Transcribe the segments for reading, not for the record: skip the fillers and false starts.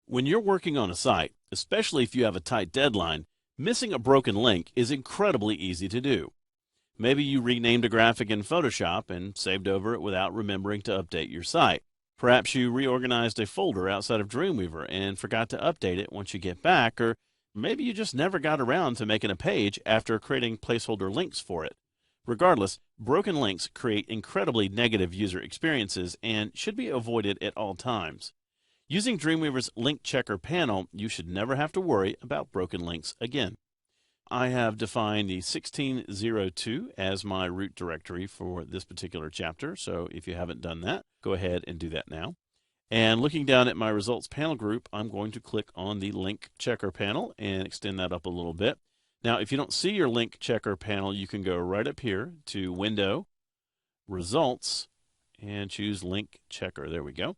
When you're working on a site, especially if you have a tight deadline, missing a broken link is incredibly easy to do. Maybe you renamed a graphic in Photoshop and saved over it without remembering to update your site. Perhaps you reorganized a folder outside of Dreamweaver and forgot to update it once you get back, or maybe you just never got around to making a page after creating placeholder links for it. Regardless, broken links create incredibly negative user experiences and should be avoided at all times. Using Dreamweaver's Link Checker panel, you should never have to worry about broken links again. I have defined the 1602 as my root directory for this particular chapter, so if you haven't done that, go ahead and do that now. And looking down at my results panel group, I'm going to click on the Link Checker panel and extend that up a little bit. Now, if you don't see your Link Checker panel, you can go right up here to Window, Results, and choose Link Checker. There we go.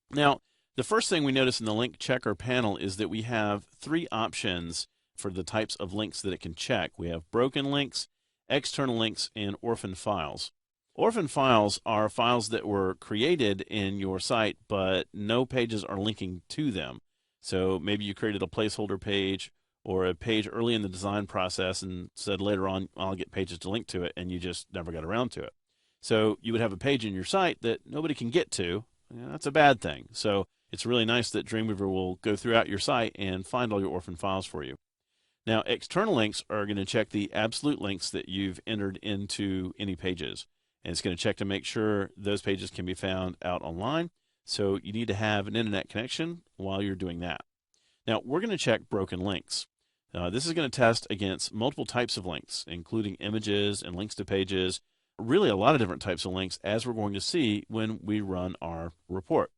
Now, the first thing we notice in the Link Checker panel is that we have three options for the types of links that it can check. We have broken links, external links, and orphan files. Orphan files are files that were created in your site, but no pages are linking to them. So maybe you created a placeholder page or a page early in the design process and said later on, I'll get pages to link to it, and you just never got around to it. So you would have a page in your site that nobody can get to. That's a bad thing. So it's really nice that Dreamweaver will go throughout your site and find all your orphan files for you. Now, external links are going to check the absolute links that you've entered into any pages. And it's going to check to make sure those pages can be found out online. So you need to have an internet connection while you're doing that. Now, we're going to check broken links. This is going to test against multiple types of links, including images and links to pages, really a lot of different types of links, as we're going to see when we run our report.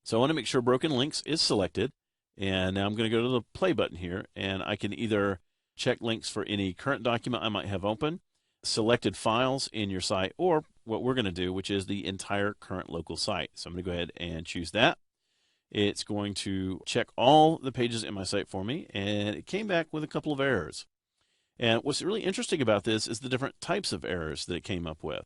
So I want to make sure broken links is selected. And now I'm going to go to the play button here, and I can either check links for any current document I might have open, selected files in your site, or what we're going to do, which is the entire current local site. So I'm going to go ahead and choose that. It's going to check all the pages in my site for me, and it came back with a couple of errors. And what's really interesting about this is the different types of errors that it came up with.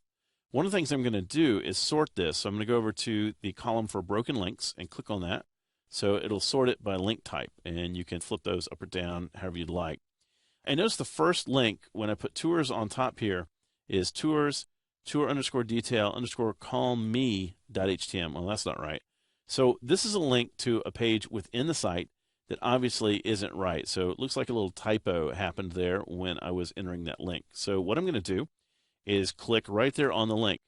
One of the things I'm going to do is sort this. So I'm going to go over to the column for broken links and click on that. So it'll sort it by link type, and you can flip those up or down however you'd like. And notice the first link, when I put tours on top here, is tours, tour_detail_callme.html. Well, that's not right. So this is a link to a page within the site that obviously isn't right. So it looks like a little typo happened there when I was entering that link. So what I'm going to do is click right there on the link.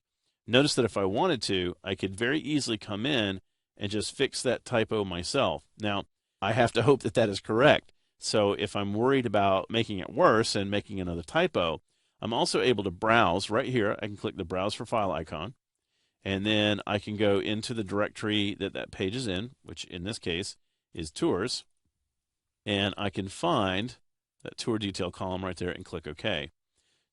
Notice that if I wanted to, I could very easily come in and just fix that typo myself. Now, I have to hope that that is correct. So if I'm worried about making it worse and making another typo, I'm also able to browse right here. I can click the Browse for File icon, and then I can go into the directory that that page is in, which in this case is Tours, and I can find that tour detail column right there and click OK.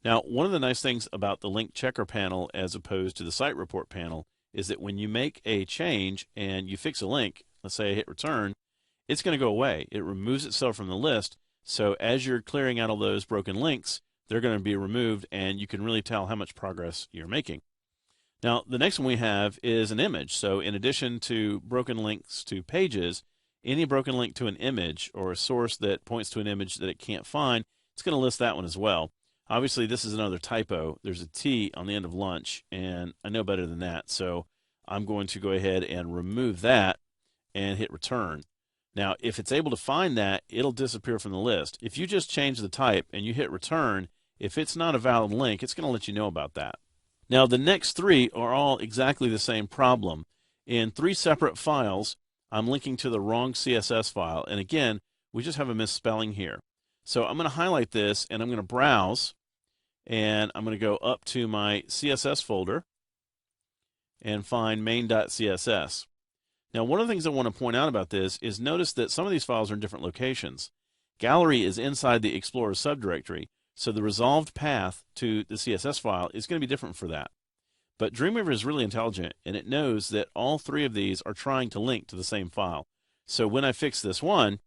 Now, one of the nice things about the Link Checker panel as opposed to the Site Report panel is that when you make a change and you fix a link, let's say I hit return, it's going to go away. It removes itself from the list. So as you're clearing out all those broken links, they're going to be removed, and you can really tell how much progress you're making. Now, the next one we have is an image. So in addition to broken links to pages, any broken link to an image or a source that points to an image that it can't find, it's going to list that one as well. Obviously, this is another typo. There's a T on the end of lunch, and I know better than that. So I'm going to go ahead and remove that and hit return. Now, if it's able to find that, it'll disappear from the list. If you just change the type and you hit return, if it's not a valid link, it's going to let you know about that. Now, the next three are all exactly the same problem. In three separate files, I'm linking to the wrong CSS file. And again, we just have a misspelling here. So I'm going to highlight this, and I'm going to browse, and I'm going to go up to my CSS folder and find main.css. Now, one of the things I want to point out about this is notice that some of these files are in different locations. Gallery is inside the Explorer subdirectory, so the resolved path to the CSS file is going to be different for that. But Dreamweaver is really intelligent, and it knows that all three of these are trying to link to the same file. So when I fix this one,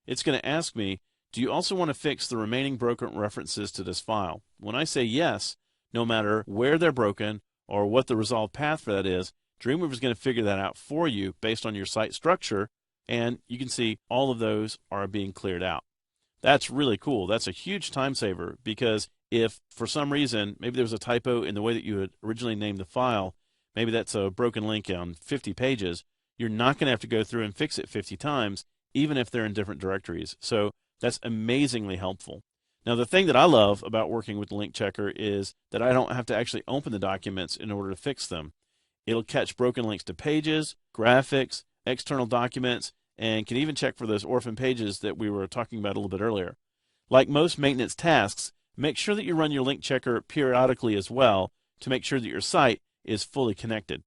it's going to ask me, do you also want to fix the remaining broken references to this file? When I say yes, no matter where they're broken or what the resolved path for that is, Dreamweaver is going to figure that out for you based on your site structure and you can see all of those are being cleared out. That's really cool. That's a huge time saver, because if for some reason maybe there was a typo in the way that you had originally named the file, maybe that's a broken link on 50 pages, you're not going to have to go through and fix it 50 times, even if they're in different directories. So that's amazingly helpful. Now, the thing that I love about working with the link checker is that I don't have to actually open the documents in order to fix them. It'll catch broken links to pages, graphics, external documents, and can even check for those orphan pages that we were talking about a little bit earlier. Like most maintenance tasks, make sure that you run your link checker periodically as well to make sure that your site is fully connected.